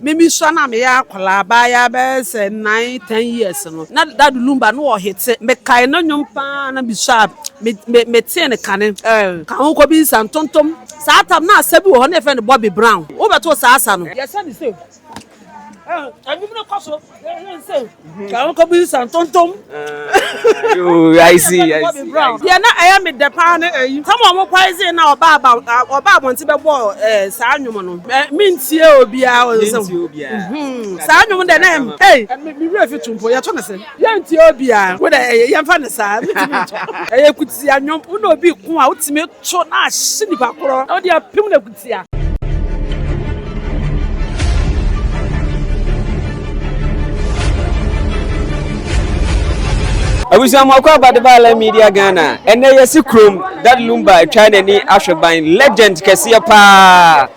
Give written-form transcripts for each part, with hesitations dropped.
Mimi Shana me ya kwala ba ya be say 9-10 years no. Na that Lumba no hit me kai no nyum pa na bi sharp me tie ne kane kan ko bi san tontom sa atam na asabi wo na friend Bobby Brown wo beto sa asa no yes say the same abi me kwaso say kan ko bi san tontom I see yeah na I am the pan some of poison na oba abonti be bo sa anwum no mintie obia o so sa anwum de na hey me refi tumpo ya to na se ya ntie obia wo de ya mfa ne sa mitimi kuti anwum una obi ku a utimi to na ahye nipa koro o de apim na kuti a I wish I'm about the media Ghana and they are chrome that Lumba China ni Ashaban legend Kessia pa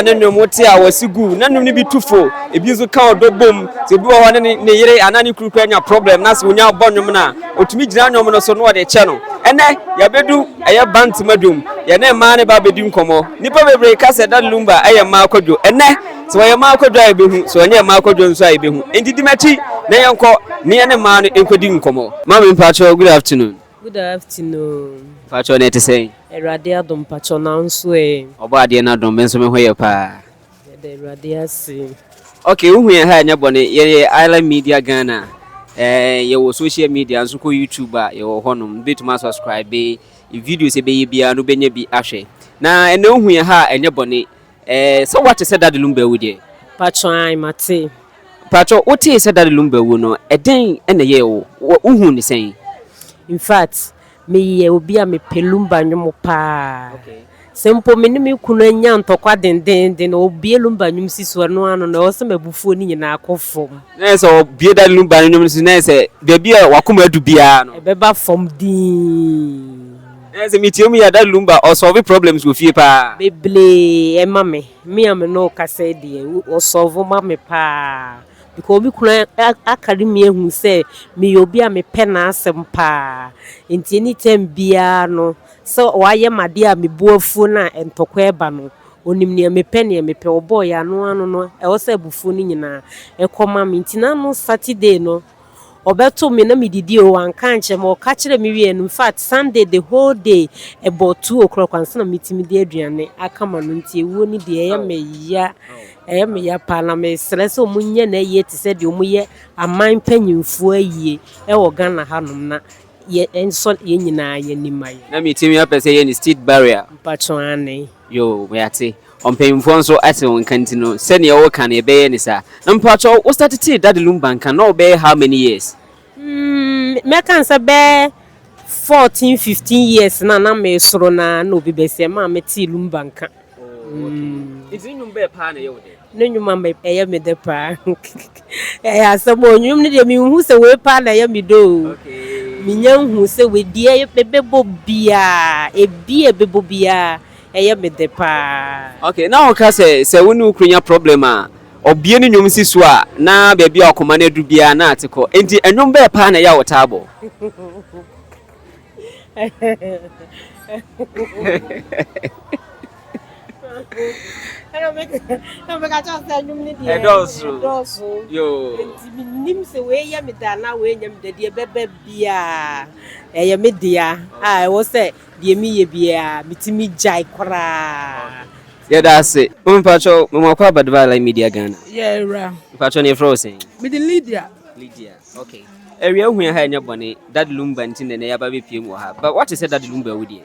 no motia was good none of be too full if you count the boom to do one near anani crew problem that's when you're born or to meet Janomano so no the channel and then Yabedu a band to madum your name man about bedum como Nipa break us at that Lumba I am Marco and then so I am Marco drive so I am Marco Jones I be who indeed the match na yanko ni ene man enkodi nkomo mama mpacho good afternoon Pacho na te say Erade adom pacho na nso oba ade na adom benso me hoye pa de erade asi okay hu ye ha nya bone ye Island Media Ghana ye wo social media nso ko YouTube ye wo honom betuma subscribe e videos e be ye bia no benya bi ahwe na ene hu ye ha enya bone so what said that Lumba wo de pacho ai mate Pacho, what is that Lumba no? A day and a year, who is saying. In fact, me will be a me pelumba no pa. Simple minimum kunyan to quad then or be a lumba numsis or no one or some buffoni in our coffin. Yes, or be that Lumba numsis, baby, Wakuma to be a beba from D. As a meteor, me at that Lumba or solve problems with you, pa. Baby, and mammy, me am no cassadi or solve mammy pa. Because we could academy who say me will be a me penna some pa into any time biano. So why am my dear me buffuna and toquebano? Only near me penny me pale boy, and no, I was a buffooning in a comma mintinano Saturday no. Obeto me na me didi o ankanche mo ka kire me wie in fact Sunday the whole day about 2 o'clock and na meeting di aduane akama no ntie wo ni de eye me ya pa na me stress o munye na eye ti se de o muye aman panyimfo aye e wo Ghana hanom na ye enso ye nyina ye nimai na meeting ya pese ye ni street barrier pacho ane yo we ate on payimfo nso ate won kantino se ne wo kan e be ye ni sa na mpacho wo start ti that Lumba kan no be how many years me can say be 14-15 years na me soro na no bi be se ma me ti Lumba kan it's in be pa na ye wo de no nyuma me eye me de pa asamo nyum ni de mi hu se we pa na ye mi do mi nyan hu se we die bebebo bia bebebo bia eye me de pa okay now ka se wonu krunya problem a obie ni nyum si so a na ba bia akoma na du bia na atiko enti enwum be pa na ya wotabo Hello, make a chance and you need yo. Nim say way ya me dana way yam de dear bebe bia. Eh, me dear. I was say, dear me ye bia, mitimi jai kra. Yeah, that's it. Pacho, Mamma Badvala Media Ghana. Yeah, Pacho, you're frozen. With the Lydia. Okay. Area when you had your bonnet, that Lumba and Tin and Yababi PM will have. But what is it that Lumba would you?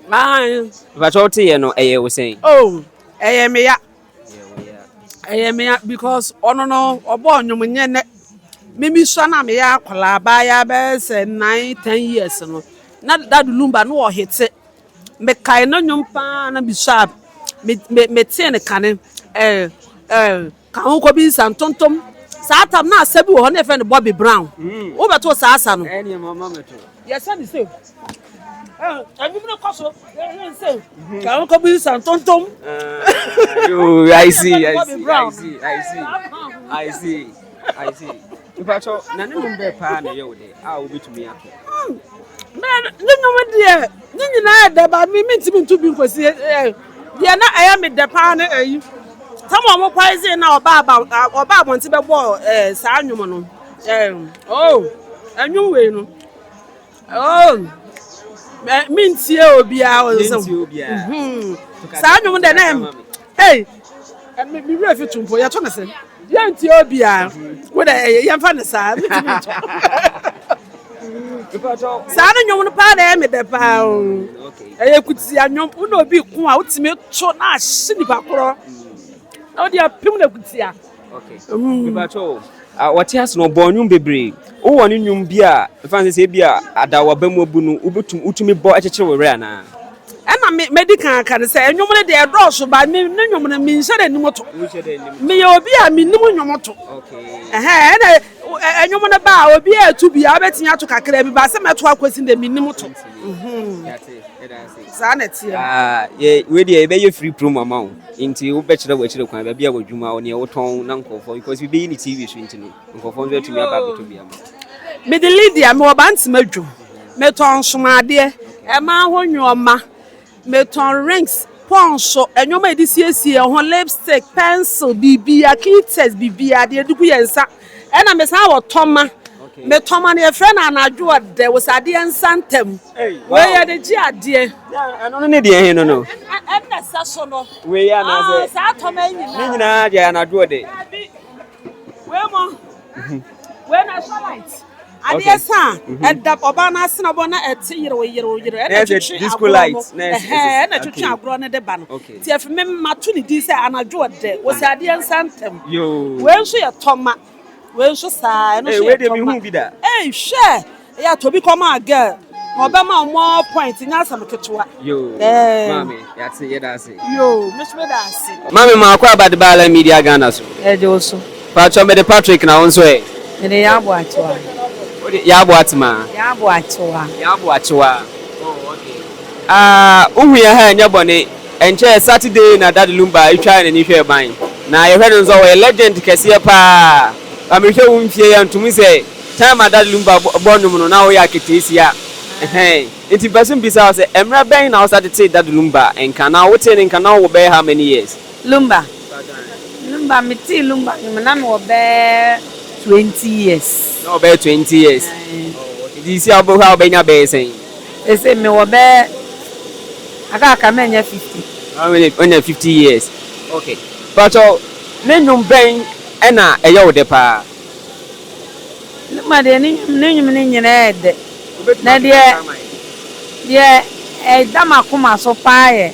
Pacho, you know, I was saying. Oh, I am ya because no or born you when Mimi Shana me ya kwala ba ya be say 9-10 years no. Not that Lumba no hit it. Me kai no nyum pa na bi sharp. Me tie ne kane kan ko bi san tontom sa atam na asabi wo na friend Bobby Brown wo beto sa asa no ene mama meto yes say the same abi me kwaso say kan ko bi san tontom I see Ipacho na ne number pa na ye wo de a wo bitumi ato man ne no de ni nyina da ba mi ntimi ntu bi nkosi dia na aya me de pa na ayi Some of poison now oba bonti be bo saa nwom no. Oh, anwu we no. Oh. Mintie obia o so. Saa nwom de na hey, me we fit tumpo ya to na se. Yantie obia. Wo de yemfa ne saa. Saa nwom no pa na me de pa o. Kuti anwom una obi ku a utime to na ahye nipa koro. Na odi apim na kuti a. Okay. Bibacho what has no born bebre. O woni nwum bi a fancy say bi a adawa bamu abu no ubetum utumi bo akyekyere we na. Ena medical kan say nwum ne de edroso ba me nwum ne mi nhyere ni moto. Me obi a me nim nwum to. Okay. Ena nwum ne ba obi a tu bi a betin ato kakra bi ba se meto akwasi de me nim to. Yeah, we dey be free promo amount. Inti wo be kire wo kire kwan ba bia wadwuma wo ne wo ton na nkofo because we be in TV so intino. Nkofo nzo tumi aba beto bia ma. Me de Lydia me obanti madwo. Me ton somade e ma honwoma. Me ton rings, ponso, enwoma edisiesie ho lipstick, pencil, bibia, Cked bibia de duku yensa. E na me san wo toma. Me toma ne friend anadwo de wo sade ensantem. We ya de ji ade. Ano ne de he no. E na saso no. We ya na se. Sa toma nyina de anadwo de. We mo. We na light. Ade sa e da oba na se na bo na ete yire e na twitwi disco light. Na twitwi agro ne de ba no. Ti afi me matu ne di se anadwo de wo sade ensantem. Yo. We nso ye toma. We so sa no we dey me hu bi da. Share. Ya to be come a girl. Obama more point nya asam ketewa. Yo. Mami, ya say ye da say. Yo, miss me da say. Mami ma kwa ba de bala media Ghana so. De also. Pacho me de Patrick na won so e. Me de ya bo achewa. Ya bo atima. Ya bo achewa. Ya bo achewa. Oh, okay. Uhu ya ha nya bone. Enche Saturday na Dad Lumba itwa na ni hwe ban. Na ye hwe no zo we legend kese pa. America wonfie ya ntumi say time Dad Lumba bonum no na wo ya ketesi ya enti person bisa say emra ben na also dey Dad Lumba enka na wo ten enka na wo be how many years Lumba me ti Lumba na me wo be 20 years no be 20 years okay this year how be nya be say e say me wo be aka me nya 50 how many 50 years okay but nenum ben ena eye wo de pa ma de ni nyum ni nyina ede na de e dama kuma so paaye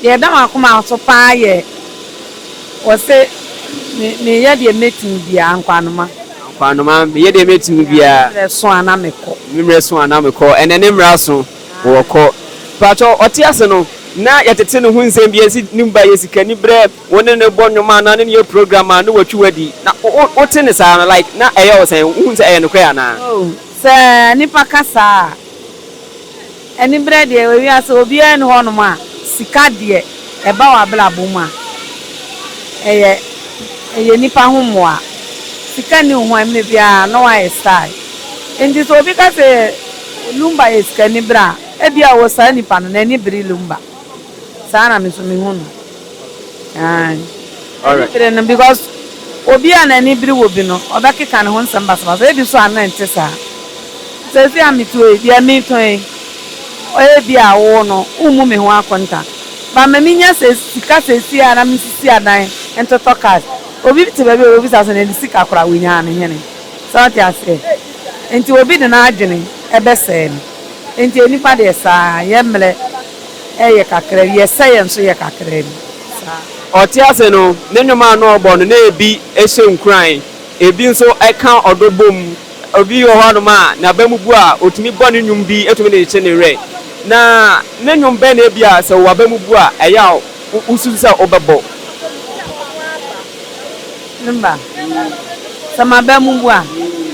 de dama kuma so paaye o se me ye de meeting bia ankwanoma ye de meeting bia so ana meko ene ne mra so wo ko pacho otiase no na yatete no hu nsem bia si nimba yesikani bre woni ne bonwoma na ne ye program na watwi wadi na o tene sa na like na eyo wo sen hu nse eyo no kwa na se nipa kasa eni bre de we ase obi en ho no ma sika de e ba wa bla boma eye nipa hu moa sika ni hu am ne bia no wa style endi so obi ka se Lumba yesikani bra e bia wo sa nipa no na ni bri Lumba sana me so me hu no all right because obi an ani biri wo bi no obekeka ne ho nsem basaba so e bi so anante sa se si amitu e bia mi ton e o bi a wo no umu me ho akonta ba ma mi nya se sika se si ara mi sisi adan entoto card obi ti ba bi obi sa so na di sika kora wo nya ne hene so ti ase enti obi de na adwene e be se enti enipa de sa ye mle eye kakra ye say enso ye kakra ni otiase no nenwoma no obo no na ebi ehye nkran ebi nso eka odobom obi wo hanu ma na bamubu a otumi bɔ ne nwum bi etumi ne che ne re na nenwom be na ebi a se wo bamubu a eya usu se obebo Lumba sama bamubu a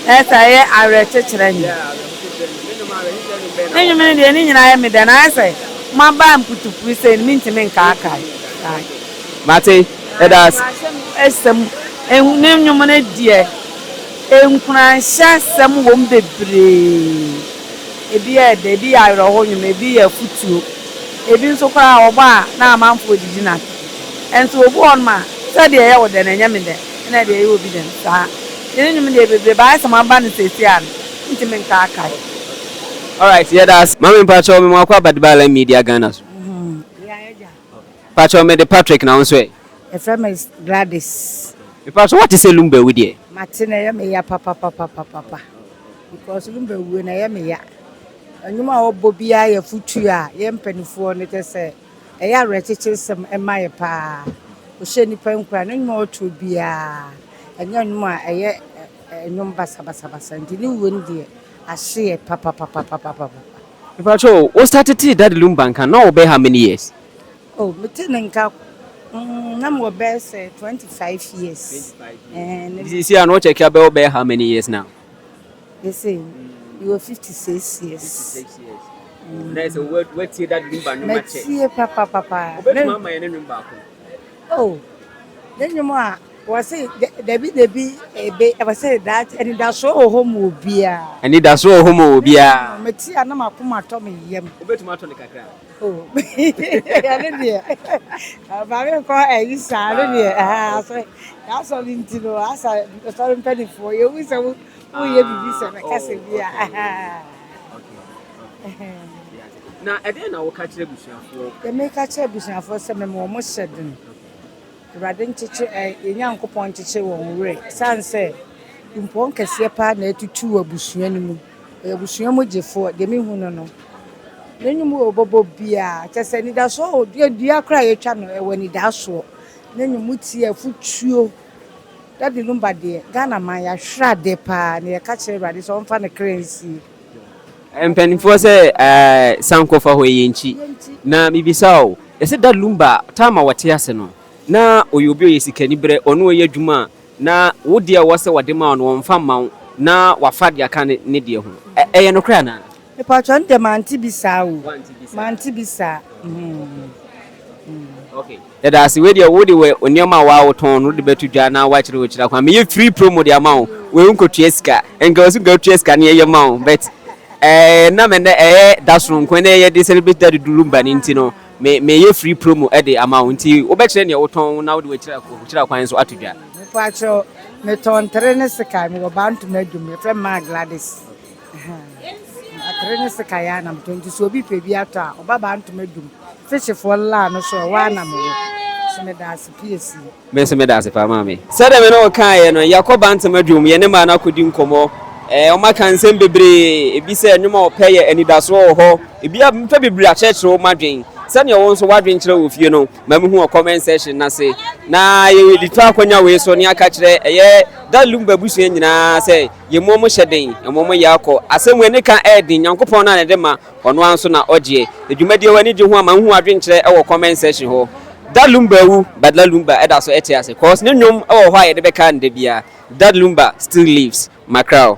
esa ye are chechire ni nenwom ne de ni nyina ye me de na ese ma ba mputupu se ni ntimi nka aka mate edas esem nenwom ne die enkuna hyasem wo mbebre ebi e de ebi ayro ho nwom ebi ya futuo ebi nso kwa oba na amanfo didi na enso obu on ma say de ye wo de na nyame de na de ye obi de sa ye nyum de bebe ba sama ba ne sesi an ntimi nka aka. All right, yeah, that's Mami Pacho, me mwakwa Badibala Media Ghana. Pacho, me the Patrick now, so. A friend is Gladys. Pacho, what is a Lumba with you? Martina, me ya papa. Because Lumba when I am ya. And you know, Bobia, your future, young penny for it, say, a ya wretched some and my pa. We send the pen crying more to be a young man, a number sabasabas, and you wouldn't dear. I see a papa. Pacho, what started that Lumba can now obey how many years? Oh, Lieutenant Cap, number best 25 years. And You see, I know check your bell bear how many years now? they say you were 56 years. 56 years. There's a word, what's that Lumba no Let's see a papa. Mama and Lumba. Oh, then you more was it Debbie a bay ever said that, and that's so home will be a. And it does so homo be a. Metia Nama Puma Tommy Yem. Oh, I didn't hear. I call a salad. That's all into the as I started penny for you. We said, oh, you be busy. Now, again, I will catch the bush for the make a chair business for some more said. Radin teacher a young coupon teacher won't read. San say, in Ponca Sepa, net to 2 abusuanimu. A busuamu for the Mihuno. Then you move Bobo Bia, just any that's all, dear cry a channel when it does so. Then you would see a foot shoe. That the Lumba dear, Ghana Maya, shred de pa, near catcher, but it's on funny crazy. And penny for say, Sanko for Hoyenchi. Na Mibisao, is it that Lumba, Tama Watiaseno? Na Oyobi is Canibre, or no ye Juma, na would dear was a demand on farm mount, na Wafadia can need you. A no crana. The patron demand Tibisa, Mantibisa. Okay. That's the way the woody way on your wow tone would be to Jana, watch the witch. I mean, free promo the amount. We won't go to Eska and go to Eska near your mount. But, Namanda, that's wrong when they celebrate that Lumba Nintino. May you free promo at the amount. You bet your tone now, which I find so at you. Patro, Meton Terenesca, we were bound to make you, my friend Mark Gladys. Terenesca, I'm going to so be Pebiata, or Baban to make you. Fish for land, so one am. Medas PSC. Miss Medas, if I'm mammy. Said I know Kai and Yacob Antamadium, Yenema couldn't come more. Oma can send be said no more pay and it does all. If you have maybe a church or margin. Send your own so what drink with you know, Mamma who comment session. I say, nah, you will talk on your way so near catch there. That Lumba bush engine, I say, your momo shedding, and Momo Yako. I say, when they can add in Yanko Pona and Dema on one sooner or J. The Jumedio any woman who are drinking our comment session. That Lumba, but La Lumba, Edaso Etias, cause no, or why the Becan de Bia. That Lumba still lives, my crowd.